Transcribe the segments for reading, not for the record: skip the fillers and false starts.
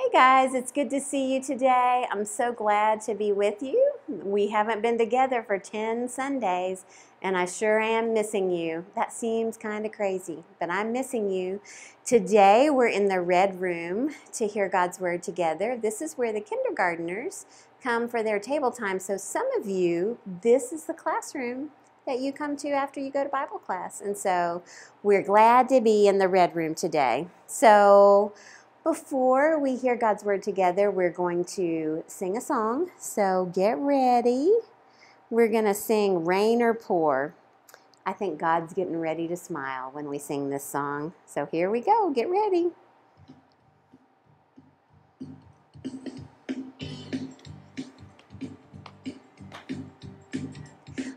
Hey guys, it's good to see you today. I'm so glad to be with you. We haven't been together for 10 Sundays, and I sure am missing you. That seems kind of crazy, but I'm missing you. Today we're in the Red Room to hear God's Word together. This is where the kindergartners come for their table time. So some of you, this is the classroom that you come to after you go to Bible class. And so we're glad to be in the Red Room today. So before we hear God's Word together, we're going to sing a song. So get ready. We're going to sing Rain or Pour. I think God's getting ready to smile when we sing this song. So here we go. Get ready.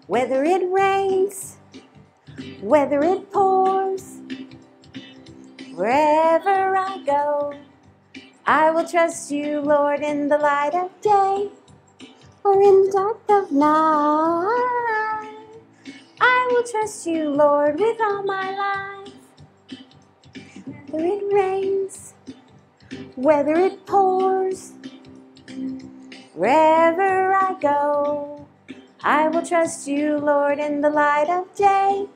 Whether it rains, whether it pours, wherever I go, I will trust you, Lord, in the light of day or in the dark of night. I will trust you, Lord, with all my life. Whether it rains, whether it pours, wherever I go, I will trust you, Lord, in the light of day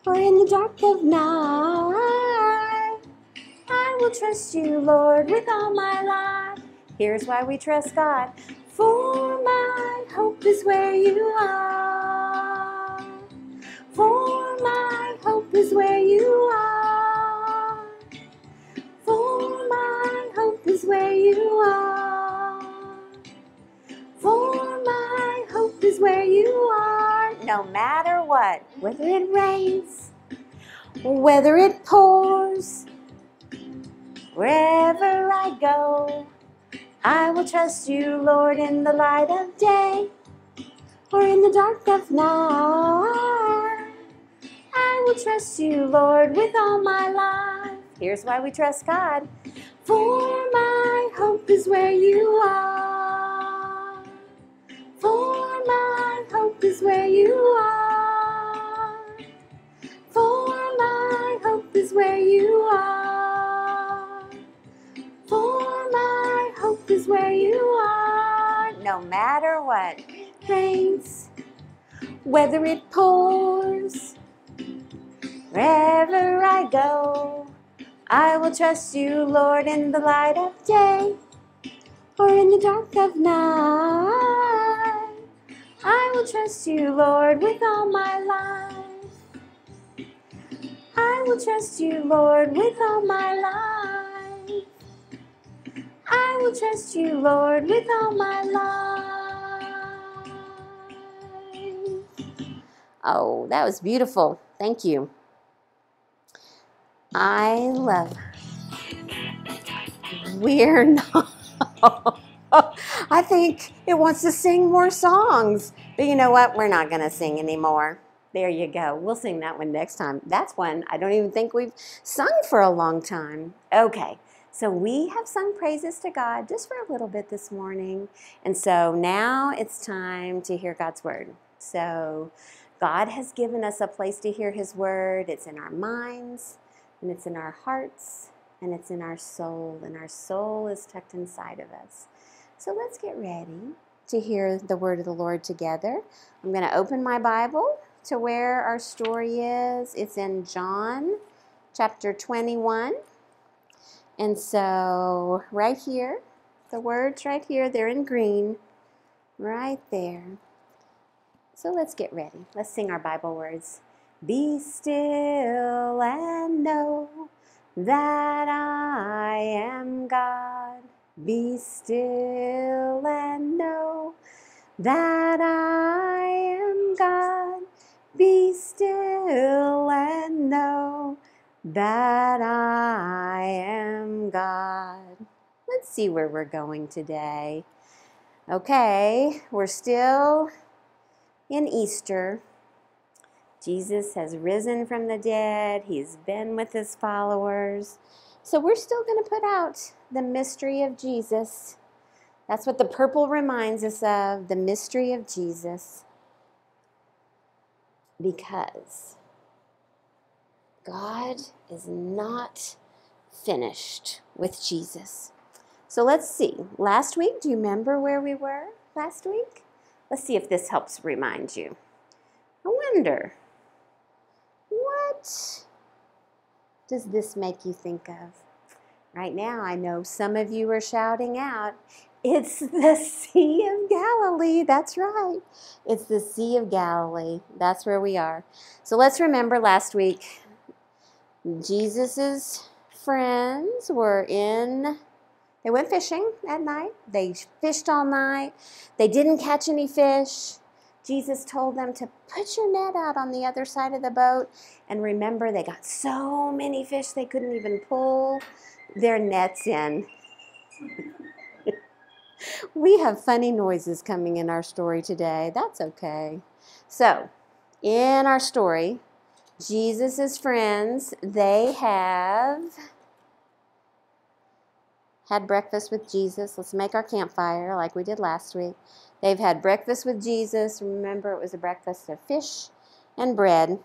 or in the dark of night. I will trust you, Lord, with all my life. Here's why we trust God. For my hope is where you are. For my hope is where you are. For my hope is where you are. For my hope is where you are. No matter what, whether it rains, whether it pours, wherever I go, I will trust you, Lord, in the light of day or in the dark of night. I will trust you, Lord, with all my life. Here's why we trust God. For my hope is where you are. For my hope is where you are. For my hope is where you are. For my hope is where you are. No matter what rains, whether it pours, wherever I go, I will trust you, Lord, in the light of day or in the dark of night. I will trust you, Lord, with all my life. I will trust you, Lord, with all my life. I will trust you, Lord, with all my life. Oh, that was beautiful. Thank you. I love. We're not. I think it wants to sing more songs. But you know what? We're not going to sing anymore. There you go. We'll sing that one next time. That's one I don't even think we've sung for a long time. Okay. So we have sung praises to God just for a little bit this morning. And so now it's time to hear God's Word. So God has given us a place to hear His Word. It's in our minds, and it's in our hearts, and it's in our soul. And our soul is tucked inside of us. So let's get ready to hear the Word of the Lord together. I'm going to open my Bible to where our story is. It's in John chapter 21. And so right here, the words right here, they're in green, right there. So let's get ready. Let's sing our Bible words. Be still and know that I am God. Be still and know that I am God. Be still and know that I am God. Let's see where we're going today. Okay, we're still in Easter. Jesus has risen from the dead. He's been with his followers. So we're still going to put out the mystery of Jesus. That's what the purple reminds us of, the mystery of Jesus. Because God is not finished with Jesus. So let's see. Last week, do you remember where we were last week? Let's see if this helps remind you. I wonder, what does this make you think of? Right now, I know some of you are shouting out, it's the Sea of Galilee. That's right. It's the Sea of Galilee. That's where we are. So let's remember last week, Jesus's friends they went fishing at night. They fished all night. They didn't catch any fish. Jesus told them to put your net out on the other side of the boat. And remember, they got so many fish they couldn't even pull their nets in. We have funny noises coming in our story today. That's okay. So, in our story, Jesus' friends, they have had breakfast with Jesus. Let's make our campfire like we did last week. They've had breakfast with Jesus. Remember, it was a breakfast of fish and bread.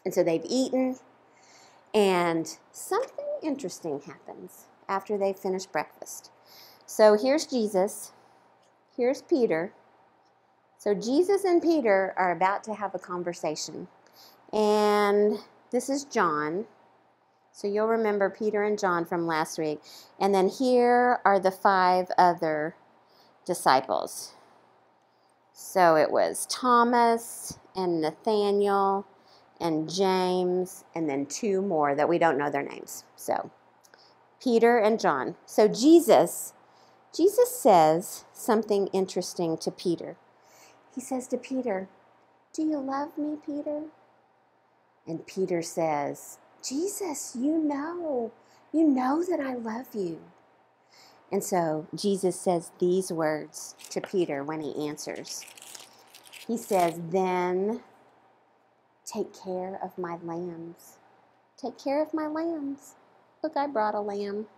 And so they've eaten, and something interesting happens after they've finished breakfast. So here's Jesus. Here's Peter. So Jesus and Peter are about to have a conversation. And this is John. So you'll remember Peter and John from last week. And then here are the 5 other disciples. So it was Thomas and Nathaniel and James and then 2 more that we don't know their names. So Peter and John. So Jesus says something interesting to Peter. He says to Peter, "Do you love me, Peter?" And Peter says, "Jesus, you know that I love you." And so Jesus says these words to Peter when he answers. He says, "Then take care of my lambs." Take care of my lambs. Look, I brought a lamb.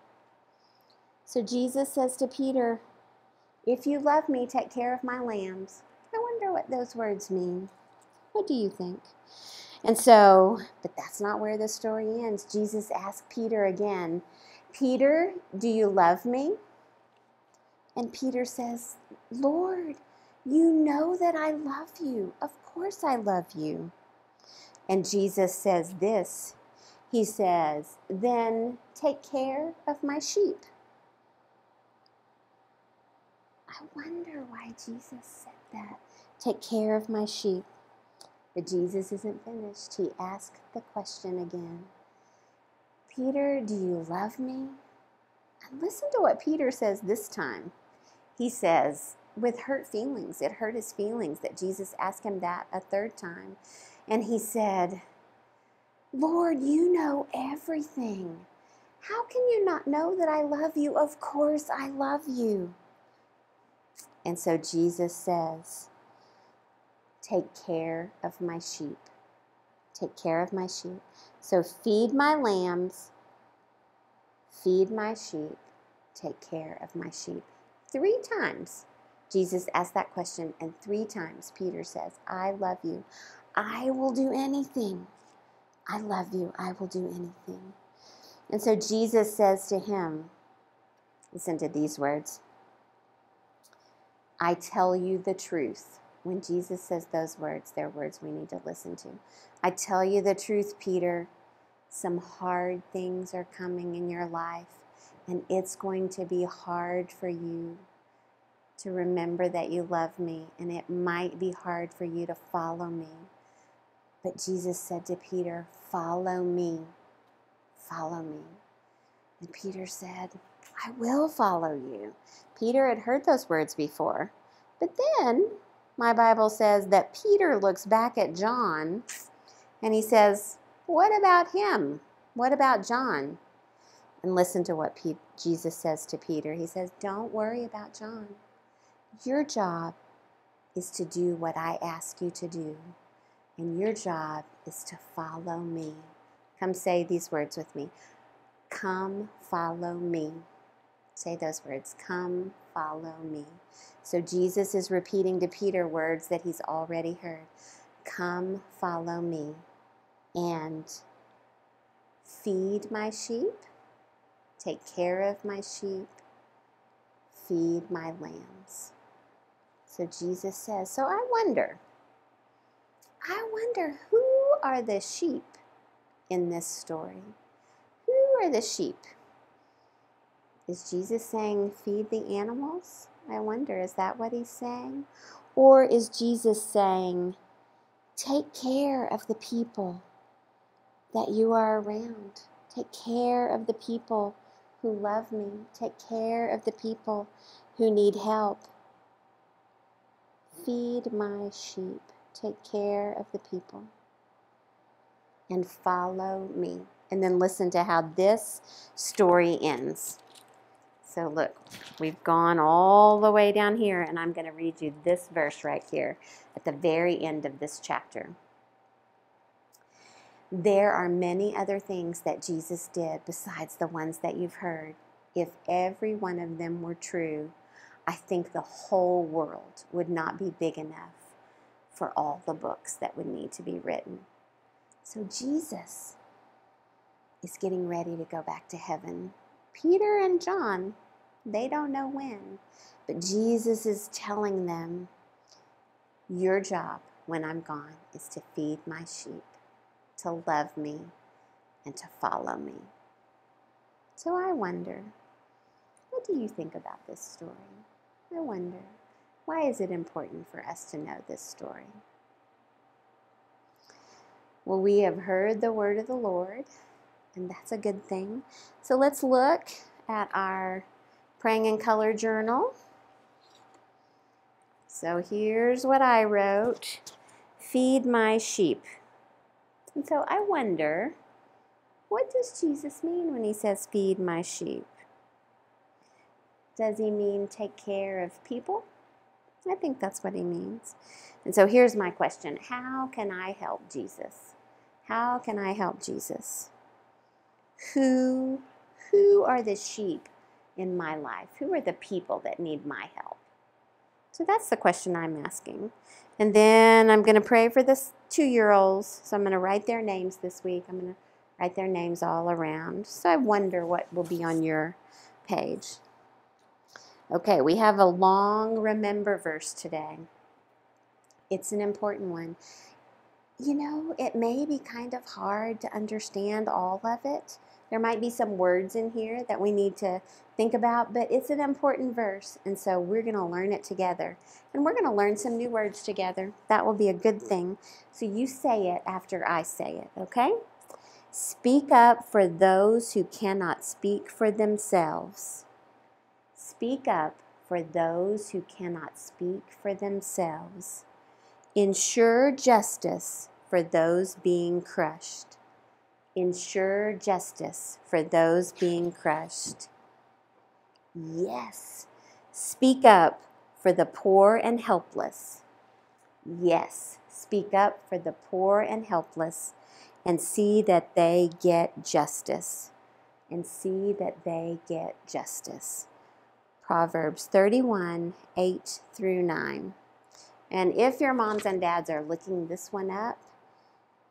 So Jesus says to Peter, "If you love me, take care of my lambs." I wonder what those words mean. What do you think? And so, but that's not where the story ends. Jesus asked Peter again, "Peter, do you love me?" And Peter says, "Lord, you know that I love you. Of course I love you." And Jesus says this. He says, "Then take care of my sheep." I wonder why Jesus said that. Take care of my sheep. But Jesus isn't finished. He asked the question again. "Peter, do you love me?" And listen to what Peter says this time. He says, with hurt feelings, it hurt his feelings that Jesus asked him that a 3rd time. And he said, "Lord, you know everything. How can you not know that I love you? Of course I love you." And so Jesus says, "Take care of my sheep." Take care of my sheep. So feed my lambs, feed my sheep, take care of my sheep. 3 times Jesus asked that question, and 3 times Peter says, "I love you. I will do anything. I love you. I will do anything." And so Jesus says to him, listen to these words, "I tell you the truth." When Jesus says those words, they're words we need to listen to. "I tell you the truth, Peter. Some hard things are coming in your life, and it's going to be hard for you to remember that you love me, and it might be hard for you to follow me." But Jesus said to Peter, "Follow me. Follow me." And Peter said, "I will follow you." Peter had heard those words before. But then my Bible says that Peter looks back at John and he says, "What about him? What about John?" And listen to what Jesus says to Peter. He says, "Don't worry about John. Your job is to do what I ask you to do. And your job is to follow me." Come say these words with me. Come follow me. Say those words. Come follow me. So Jesus is repeating to Peter words that he's already heard. Come follow me and feed my sheep, take care of my sheep, feed my lambs. So Jesus says, so I wonder who are the sheep in this story? Who are the sheep? Is Jesus saying feed the animals? I wonder, is that what he's saying? Or is Jesus saying take care of the people that you are around? Take care of the people who love me. Take care of the people who need help. Feed my sheep. Take care of the people. And follow me. And then listen to how this story ends. So look, we've gone all the way down here, and I'm going to read you this verse right here at the very end of this chapter. There are many other things that Jesus did besides the ones that you've heard. If every one of them were true, I think the whole world would not be big enough for all the books that would need to be written. So Jesus is getting ready to go back to heaven. Peter and John, they don't know when, but Jesus is telling them, your job when I'm gone is to feed my sheep, to love me, and to follow me. So I wonder, what do you think about this story? I wonder, why is it important for us to know this story? Well, we have heard the word of the Lord, and that's a good thing. So let's look at our Praying in Color journal. So here's what I wrote. Feed my sheep. And so I wonder, what does Jesus mean when he says feed my sheep? Does he mean take care of people? I think that's what he means. And so here's my question. How can I help Jesus? How can I help Jesus? Who are the sheep in my life? Who are the people that need my help? So that's the question I'm asking. And then I'm going to pray for the 2-year-olds. So I'm going to write their names this week. I'm going to write their names all around. So I wonder what will be on your page. Okay, we have a long remember verse today. It's an important one. You know, it may be kind of hard to understand all of it. There might be some words in here that we need to think about, but it's an important verse, and so we're going to learn it together. And we're going to learn some new words together. That will be a good thing. So you say it after I say it, okay? Speak up for those who cannot speak for themselves. Speak up for those who cannot speak for themselves. Ensure justice for those being crushed. Ensure justice for those being crushed. Yes. Speak up for the poor and helpless. Yes. Speak up for the poor and helpless, and see that they get justice. And see that they get justice. Proverbs 31, 8 through 9. And if your moms and dads are looking this one up,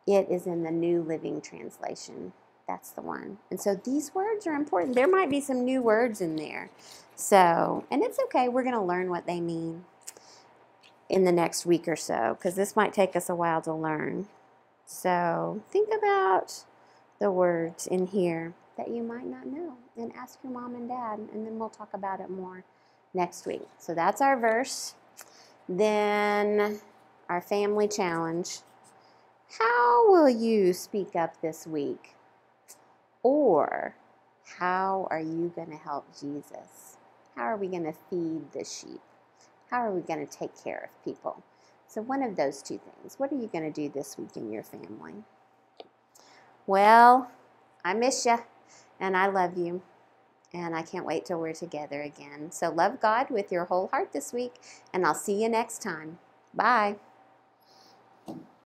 it is in the New Living Translation. That's the one. And so these words are important. There might be some new words in there. So, and it's okay. We're going to learn what they mean in the next week or so, because this might take us a while to learn. So think about the words in here that you might not know, and ask your mom and dad, and then we'll talk about it more next week. So that's our verse. Then our family challenge. How will you speak up this week? Or how are you going to help Jesus? How are we going to feed the sheep? How are we going to take care of people? So one of those two things. What are you going to do this week in your family? Well, I miss you, and I love you, and I can't wait till we're together again. So love God with your whole heart this week, and I'll see you next time. Bye.